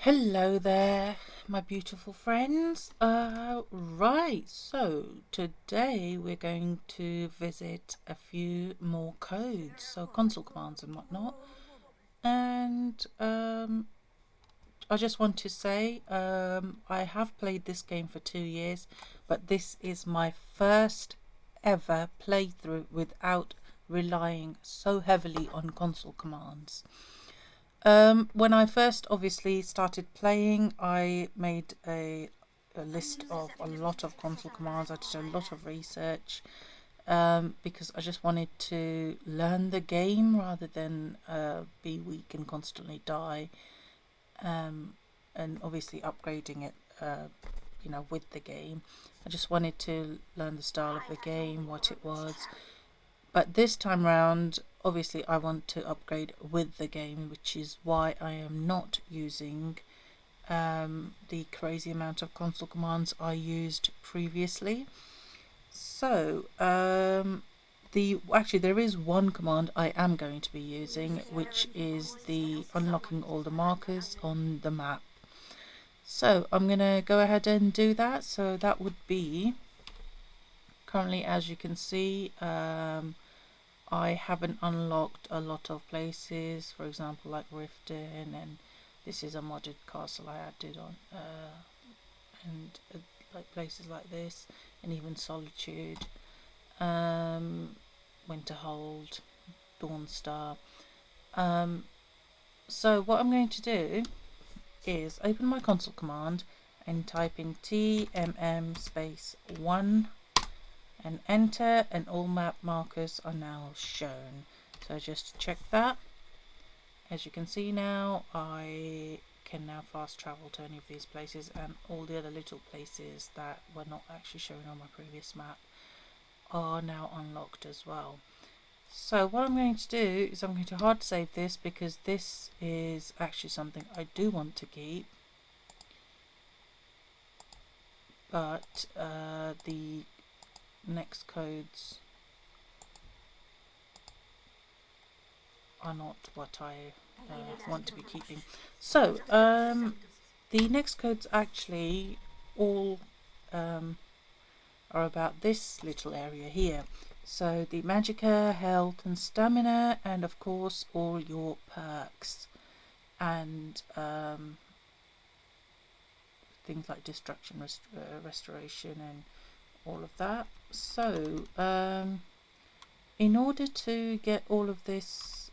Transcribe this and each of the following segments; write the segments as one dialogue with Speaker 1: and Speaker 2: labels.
Speaker 1: Hello there, my beautiful friends. Right, so today we're going to visit a few more codes, so console commands and whatnot. And I just want to say I have played this game for 2 years, but this is my first ever playthrough without relying so heavily on console commands. When I first obviously started playing, I made a list of a lot of console commands. I did a lot of research because I just wanted to learn the game rather than be weak and constantly die. And obviously upgrading it, with the game. I just wanted to learn the style of the game, what it was. But this time round, obviously I want to upgrade with the game, which is why I am not using the crazy amount of console commands I used previously. So actually there is one command I am going to be using, which is the unlocking all the markers on the map. So I'm gonna go ahead and do that. So that would be, currently as you can see, I haven't unlocked a lot of places, for example like Riften, and this is a modded castle I added on, and like places like this, and even Solitude, Winterhold, Dawnstar. So what I'm going to do is open my console command and type in TMM space 1 and enter, and all map markers are now shown. So just check that. As you can see now, I can now fast travel to any of these places, and all the other little places that were not actually shown on my previous map are now unlocked as well. So what I'm going to do is I'm going to hard save this, because this is actually something I do want to keep, but the next codes are not what I want to be keeping. So the next codes actually all are about this little area here. So the magicka, health and stamina, and of course all your perks, and things like destruction, restoration, and all of that. So in order to get all of this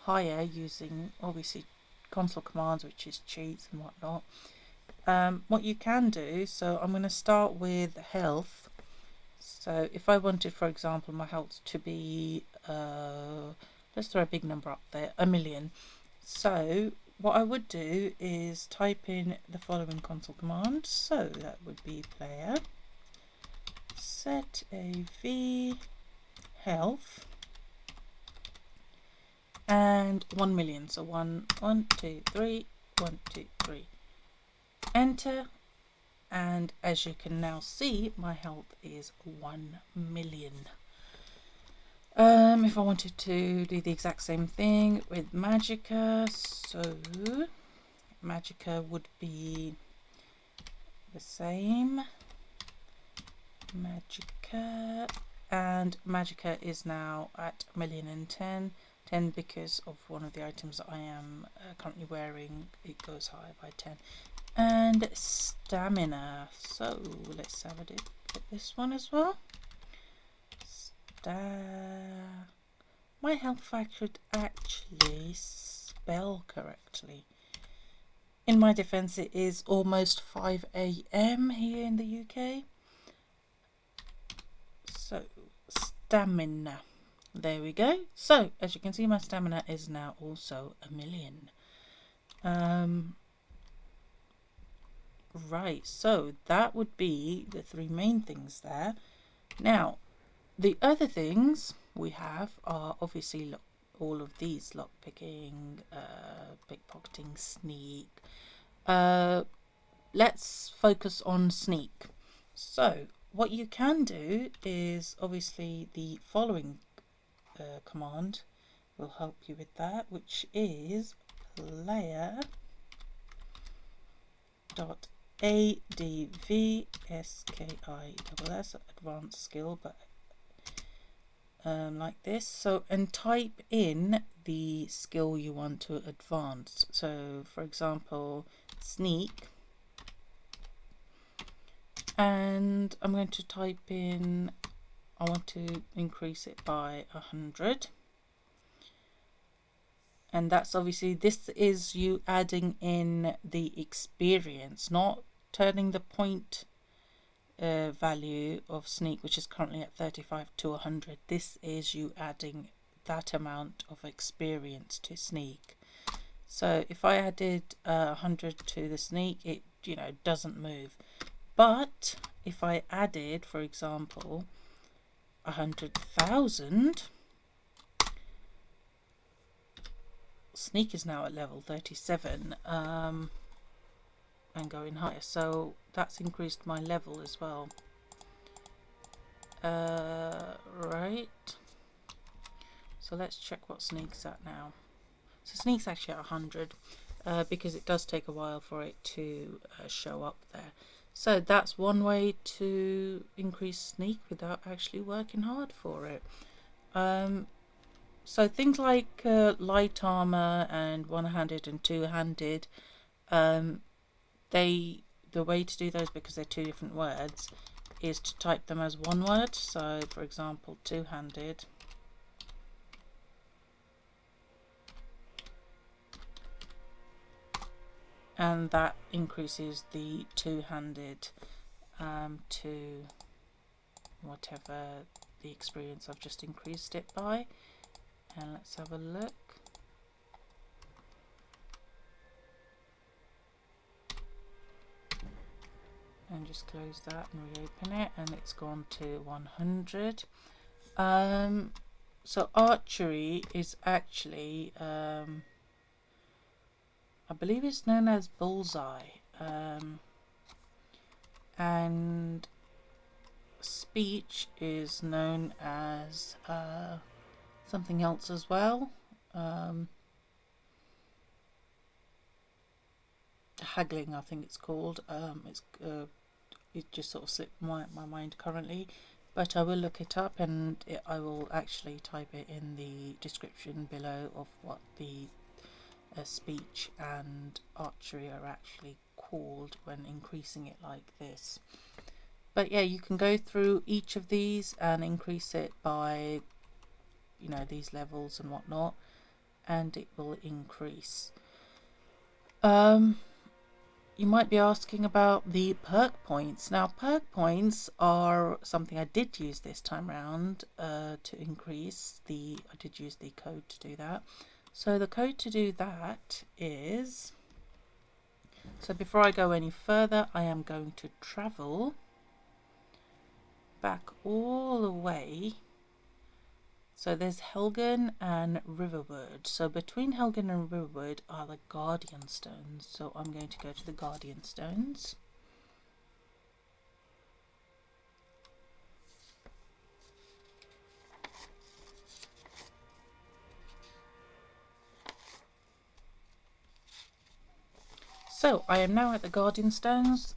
Speaker 1: higher using obviously console commands, which is cheats and whatnot, what you can do, so I'm going to start with health. So if I wanted, for example, my health to be, let's throw a big number up there, 1,000,000. So what I would do is type in the following console command. So that would be player set AV health and 1,000,000. So 1, 2, 3, 1, 2, 3. Enter, and as you can now see, my health is 1,000,000. If I wanted to do the exact same thing with magicka, so magicka would be the same. Magicka, and magicka is now at 1,010,000. 10 because of one of the items that I am currently wearing, it goes higher by 10. And stamina, so let's have a look at this one as well. My health factor actually spell correctly. In my defense, it is almost 5 AM here in the UK. So stamina, there we go. So as you can see, my stamina is now also 1,000,000. Right, so that would be the three main things there. Now the other things we have are obviously all of these: lock picking, pickpocketing, sneak. Let's focus on sneak. So what you can do is obviously the following command will help you with that, which is player dot advskiss, advanced skill, but like this. So, and type in the skill you want to advance. So for example, sneak, and I'm going to type in, I want to increase it by 100. And that's obviously, this is you adding in the experience, not turning the point value of sneak, which is currently at 35, to 100. This is you adding that amount of experience to sneak. So if I added 100 to the sneak, it doesn't move. But if I added, for example, 100,000, sneak is now at level 37 and going higher, so that's increased my level as well. Right, so let's check what sneak's at now. So sneak's actually at 100 because it does take a while for it to show up there. So that's one way to increase sneak without actually working hard for it. So things like light armor and one-handed and two-handed, the way to do those, because they're two different words, is to type them as one word. So for example, two-handed, and that increases the two-handed to whatever the experience I've just increased it by. And let's have a look. And just close that and reopen it, and it's gone to 100. So archery is actually, I believe it's known as bullseye, and speech is known as something else as well. Haggling, I think it's called. It just sort of slipped my mind currently, but I will look it up, and I will actually type it in the description below of what the speech and archery are actually called when increasing it like this. But yeah, you can go through each of these and increase it by these levels and whatnot, and it will increase. You might be asking about the perk points. Now, perk points are something I did use this time around to increase the, I did use the code to do that. So the code to do that is, so before I go any further, I am going to travel back all the way. So there's Helgen and Riverwood. So between Helgen and Riverwood are the Guardian Stones. So I'm going to go to the Guardian Stones. So I am now at the Guardian Stones.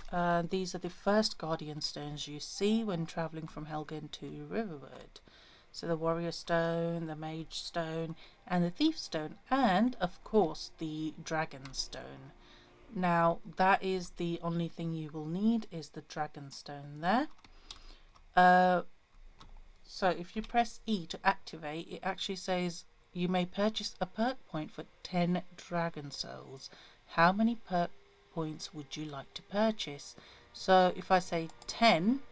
Speaker 1: These are the first Guardian Stones you see when travelling from Helgen to Riverwood. So the Warrior Stone, the Mage Stone, and the Thief Stone, and of course the Dragon Stone. Now that is the only thing you will need, is the Dragon Stone there. So if you press E to activate, it actually says you may purchase a perk point for 10 Dragon Souls. How many perk points would you like to purchase? So if I say 10,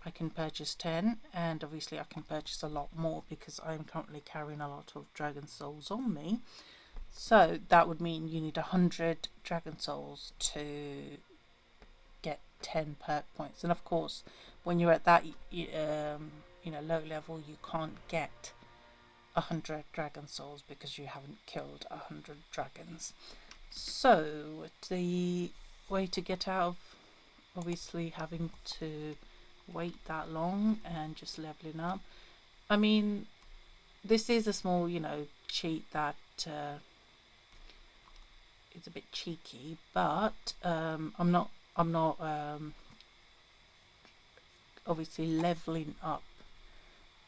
Speaker 1: I can purchase 10, and obviously I can purchase a lot more because I'm currently carrying a lot of Dragon Souls on me. So that would mean you need 100 Dragon Souls to get 10 perk points. And of course, when you're at that low level, you can't get 100 Dragon Souls because you haven't killed 100 dragons. So the way to get out of obviously having to wait that long and just leveling up, I mean, this is a small cheat that it's a bit cheeky, but I'm not obviously leveling up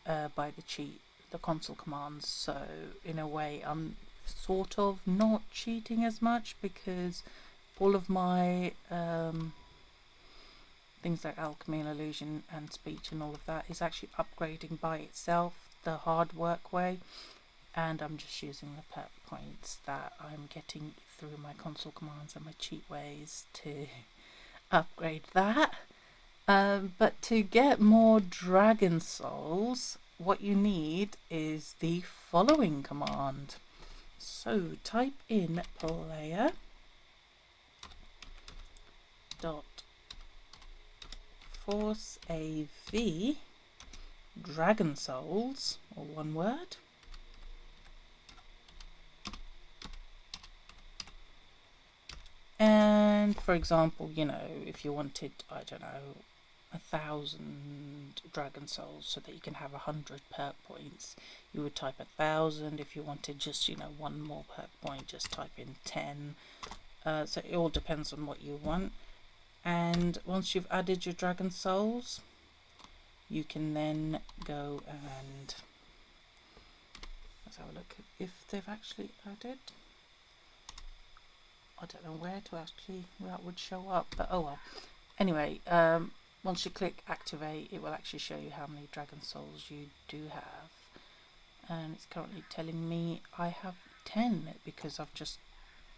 Speaker 1: by the console commands, so in a way I'm sort of not cheating as much, because all of my things like alchemy and illusion and speech and all of that is actually upgrading by itself the hard work way, and I'm just using the perk points that I'm getting through my console commands and my cheat ways to upgrade that. But to get more dragon souls, what you need is the following command. So type in player dot force AV dragon souls, or one word, and for example, you know, if you wanted, I don't know, 1,000 dragon souls so that you can have 100 perk points, you would type 1,000. If you wanted just, you know, one more perk point, just type in 10. So it all depends on what you want. And once you've added your dragon souls, you can then go and let's have a look if they've actually added. I don't know where to actually that would show up, but oh well. Anyway, once you click activate, it will actually show you how many dragon souls you do have, and it's currently telling me I have 10 because I've just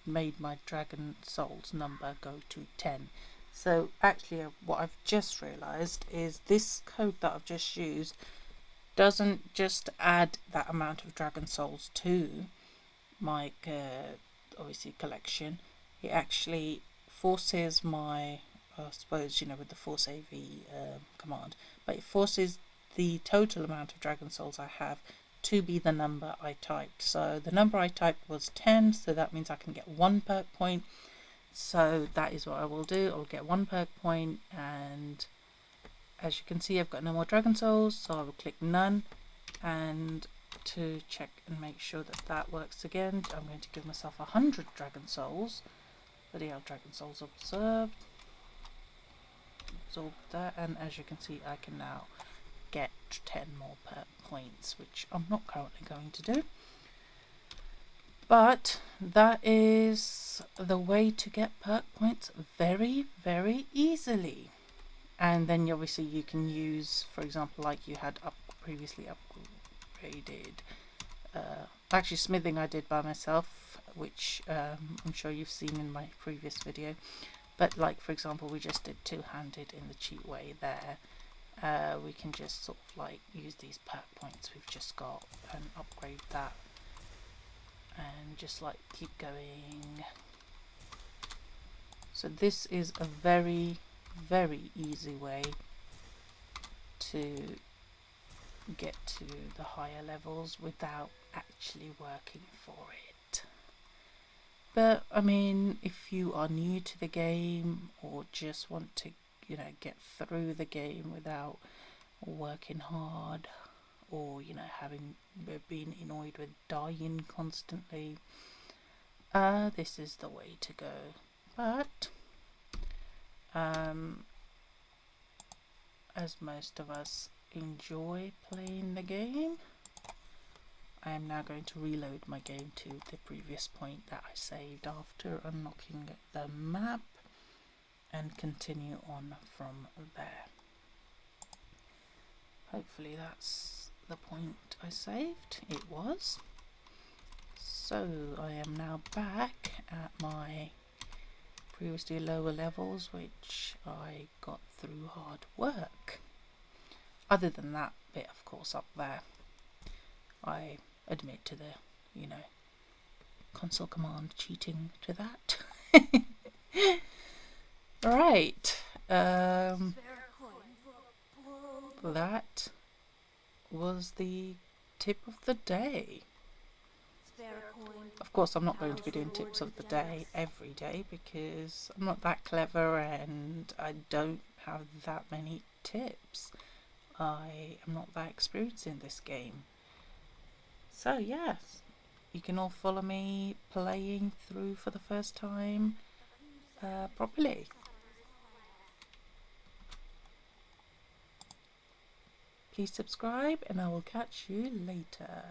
Speaker 1: made my dragon souls number go to 10. So actually what I've just realized is this code that I've just used doesn't just add that amount of dragon souls to my obviously collection. It actually forces my, I suppose, you know, with the force AV command, but it forces the total amount of dragon souls I have to be the number I typed. So the number I typed was 10, so that means I can get 1 perk point. So that is what I will do. I'll get 1 perk point, and as you can see, I've got no more dragon souls, so I will click none, and to check and make sure that that works again, I'm going to give myself 100 dragon souls. Video dragon souls observed. Absorb that, and as you can see, I can now get 10 more perk points, which I'm not currently going to do. But that is the way to get perk points very, very easily. And then obviously you can use, for example, like you had previously upgraded. Actually, smithing I did by myself, which I'm sure you've seen in my previous video. But like, for example, we just did two-handed in the cheat way there. We can just sort of like use these perk points we've just got and upgrade that, and just like keep going. So this is a very, very easy way to get to the higher levels without actually working for it. But I mean, if you are new to the game or just want to, you know, get through the game without working hard, or, you know, being annoyed with dying constantly, this is the way to go. But as most of us enjoy playing the game, I am now going to reload my game to the previous point that I saved after unlocking the map, and continue on from there. Hopefully that's the point I saved. It was. So I am now back at my previously lower levels, which I got through hard work. Other than that bit, of course, up there, I admit to the, you know, console command cheating to that. Right. That was the tip of the day. Of course, I'm not going to be doing tips of the day every day because I'm not that clever and I don't have that many tips. I am not that experienced in this game. So yes, you can all follow me playing through for the first time properly. Please subscribe and I will catch you later.